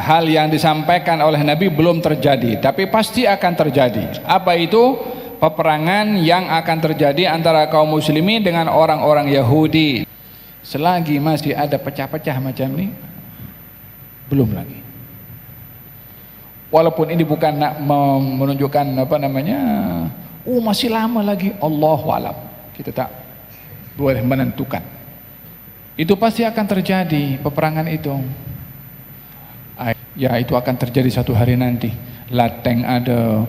hal yang disampaikan oleh Nabi belum terjadi, tapi pasti akan terjadi. Apa itu? Peperangan yang akan terjadi antara kaum muslimin dengan orang-orang Yahudi. Selagi masih ada pecah-pecah macam ini, belum lagi. Walaupun ini bukan nak menunjukkan masih lama lagi, Allahu a'lam. Kita tak boleh menentukan. Itu pasti akan terjadi peperangan itu. Ya, itu akan terjadi satu hari nanti. Lateng ada,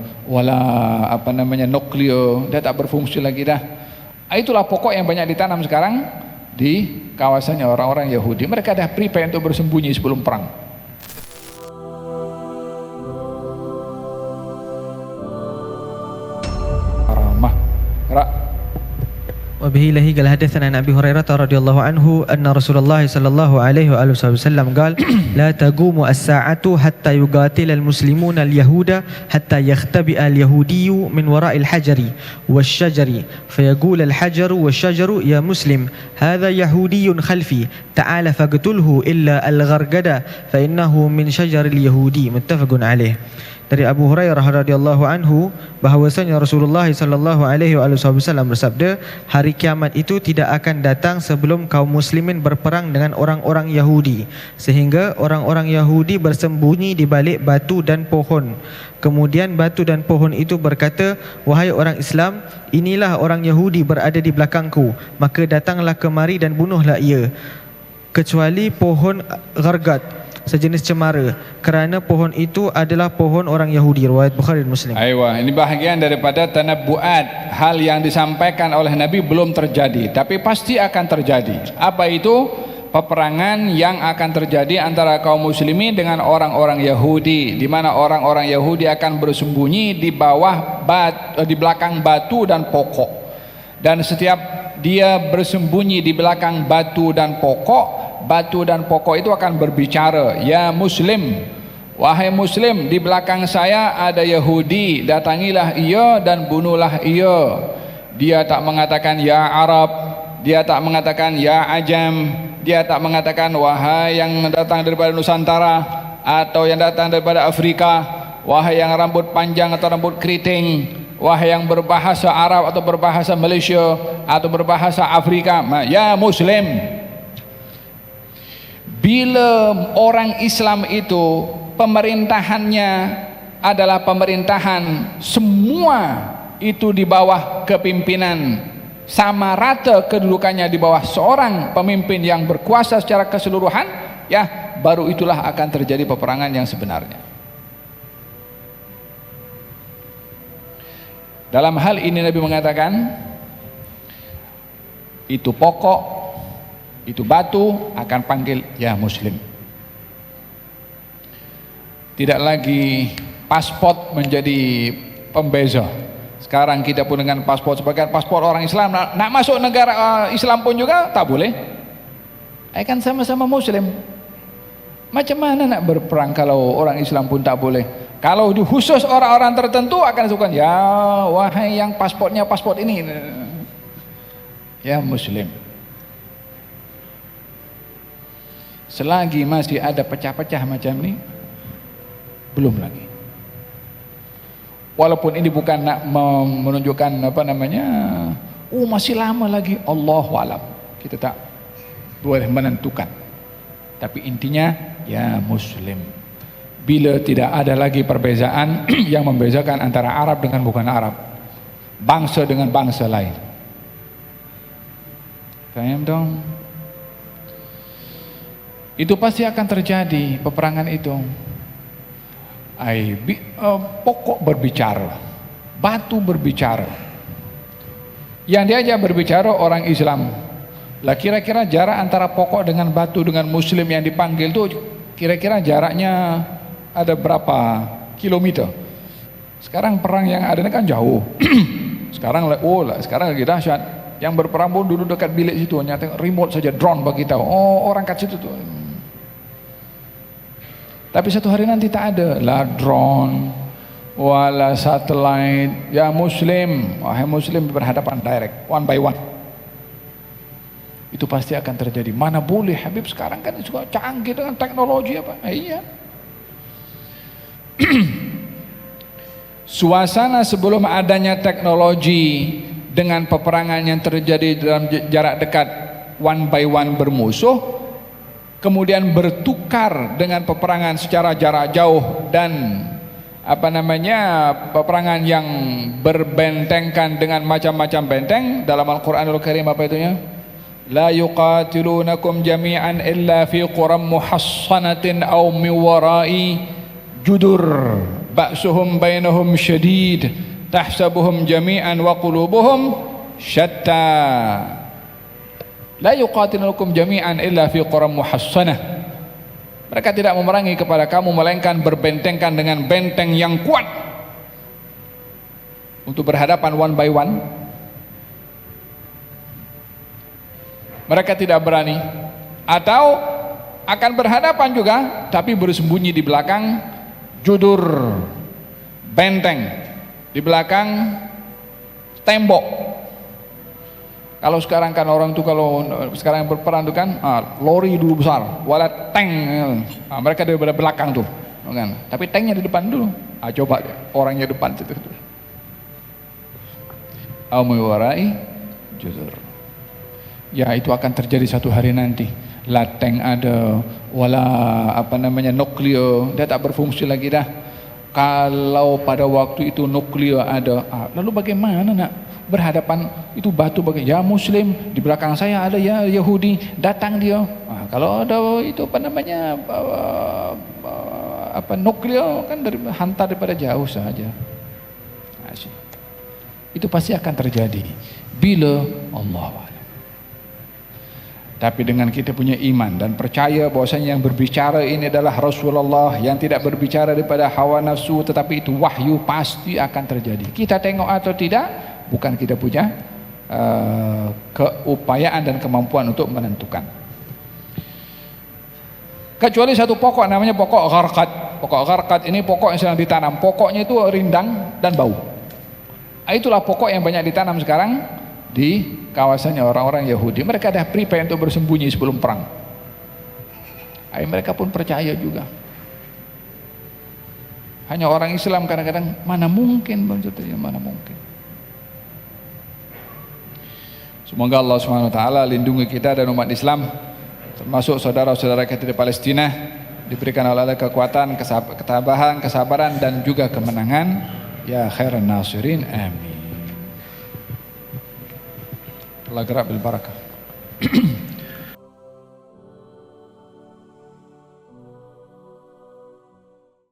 nuklir dah tak berfungsi lagi dah. Itulah pokok yang banyak ditanam sekarang di kawasannya orang-orang Yahudi. Mereka dah prepare untuk bersembunyi sebelum perang. وبه لهي قال حدثنا عن أبي هريرة رضي الله عنه أن رسول الله صلى الله عليه وآله وسلم قال لا تقوم الساعة حتى يقاتل المسلمون اليهود حتى يختبئ اليهودي من وراء الحجر والشجر فيقول الحجر والشجر يا مسلم هذا يهودي خلفي تعال فاقتله إلا الغرقد فإنه من شجر اليهودي متفق عليه. Dari Abu Hurairah radhiyallahu anhu bahwasanya Rasulullah sallallahu alaihi wasallam bersabda, hari kiamat itu tidak akan datang sebelum kaum muslimin berperang dengan orang-orang Yahudi, sehingga orang-orang Yahudi bersembunyi di balik batu dan pohon. Kemudian batu dan pohon itu berkata, wahai orang Islam, inilah orang Yahudi berada di belakangku, maka datanglah kemari dan bunuhlah ia, kecuali pohon ghargat, sejenis cemara, kerana pohon itu adalah pohon orang Yahudi. Riwayat Bukhari dan Muslim. Aywa, ini bahagian daripada tanabbu'at, hal yang disampaikan oleh Nabi belum terjadi, tapi pasti akan terjadi. Apa itu? Peperangan yang akan terjadi antara kaum muslimin dengan orang-orang Yahudi, di mana orang-orang Yahudi akan bersembunyi di bawah di belakang batu dan pokok. Dan setiap dia bersembunyi di belakang batu dan pokok, batu dan pokok itu akan berbicara, ya muslim, wahai muslim, di belakang saya ada Yahudi, datangilah ia dan bunuhlah ia. Dia tak mengatakan ya Arab, dia tak mengatakan ya Ajam, dia tak mengatakan wahai yang datang daripada Nusantara atau yang datang daripada Afrika, wahai yang rambut panjang atau rambut keriting, wahai yang berbahasa Arab atau berbahasa Malaysia atau berbahasa Afrika. Ya muslim. Bila orang Islam itu pemerintahannya adalah pemerintahan semua itu di bawah kepimpinan, sama rata kedudukannya di bawah seorang pemimpin yang berkuasa secara keseluruhan, ya, baru itulah akan terjadi peperangan yang sebenarnya. Dalam hal ini Nabi mengatakan, itu pokok, itu batu akan panggil ya muslim. Tidak lagi paspor menjadi pembeza. Sekarang kita pun dengan paspor sebagai paspor orang Islam, nak masuk negara Islam pun juga tak boleh. Kan sama-sama muslim. Macam mana nak berperang kalau orang Islam pun tak boleh? Kalau khusus orang-orang tertentu akan disebutkan, ya wahai yang paspornya paspor ini, ya muslim. Selagi masih ada pecah-pecah macam ini, belum lagi. Walaupun ini bukan nak menunjukkan masih lama lagi, Allahu a'lam. Kita tak boleh menentukan. Tapi intinya, ya muslim. Bila tidak ada lagi perbezaan yang membezakan antara Arab dengan bukan Arab, bangsa dengan bangsa lain. Faham dong? Itu pasti akan terjadi peperangan itu. Pokok berbicara, batu berbicara. Yang diajak berbicara orang Islam. Lah kira-kira jarak antara pokok dengan batu dengan muslim yang dipanggil itu kira-kira jaraknya ada berapa kilometer? Sekarang perang yang ada ini kan jauh. Sekarang sekarang lagi dahsyat. Yang berperang pun duduk dekat bilik situ, nyata remote saja, drone bagi tahu. Oh, orang kat situ tuh. Tapi satu hari nanti tak ada lah drone wala satelit, ya muslim, wahai muslim, berhadapan direct, one by one. Itu pasti akan terjadi. Mana boleh Habib, sekarang kan juga canggih dengan teknologi apa? Iya. Suasana sebelum adanya teknologi dengan peperangan yang terjadi dalam jarak dekat one by one bermusuh, kemudian bertukar dengan peperangan secara jarak jauh dan peperangan yang berbentengkan dengan macam-macam benteng. Dalam Al-Quranul Karim apa itunya? La yuqatilunakum jami'an illa fi quram muhassanatin aw min wara'i judur ba'suhum bainahum syadid tahsabuhum jami'an wa qulubuhum syatta. La yuqatilunakum jami'an illa fi quram muhassanah. Mereka tidak memerangi kepada kamu melainkan berbentengkan dengan benteng yang kuat untuk berhadapan one by one. Mereka tidak berani, atau akan berhadapan juga tapi bersembunyi di belakang judur, benteng, di belakang tembok. Kalau sekarang kan orang tuh kalau sekarang berperang tuh kan lori dulu besar, wala tank, mereka dari belakang tuh, kan? Tapi tanknya di depan dulu. Coba orangnya depan situ. Warai judur. Ya itu akan terjadi satu hari nanti. La tank ada, wala nuklir, dia tak berfungsi lagi dah. Kalau pada waktu itu nuklir ada, lalu bagaimana nak berhadapan itu batu bagi ya Muslim, di belakang saya ada ya Yahudi, datang dia. Kalau ada itu nuklir kan hantar daripada jauh saja. Itu pasti akan terjadi bila Allah. Tapi dengan kita punya iman dan percaya bahwasanya yang berbicara ini adalah Rasulullah, yang tidak berbicara daripada hawa nafsu, tetapi itu wahyu, pasti akan terjadi. Kita tengok atau tidak, bukan kita punya keupayaan dan kemampuan untuk menentukan. Kecuali satu pokok namanya pokok gharqad. Pokok gharqad ini pokok yang sedang ditanam. Pokoknya itu rindang dan bau. Itulah pokok yang banyak ditanam sekarang di kawasannya orang-orang Yahudi. Mereka dah prepare untuk bersembunyi sebelum perang. Mereka pun percaya juga. Hanya orang Islam kadang-kadang mana mungkin, mana mungkin. Semoga Allah SWT lindungi kita dan umat Islam, termasuk saudara-saudara kita di Palestina, diberikan oleh Allah kekuatan, ketabahan, kesabaran dan juga kemenangan. Ya khairan nasirin, amin. Allah gerak bil barakah.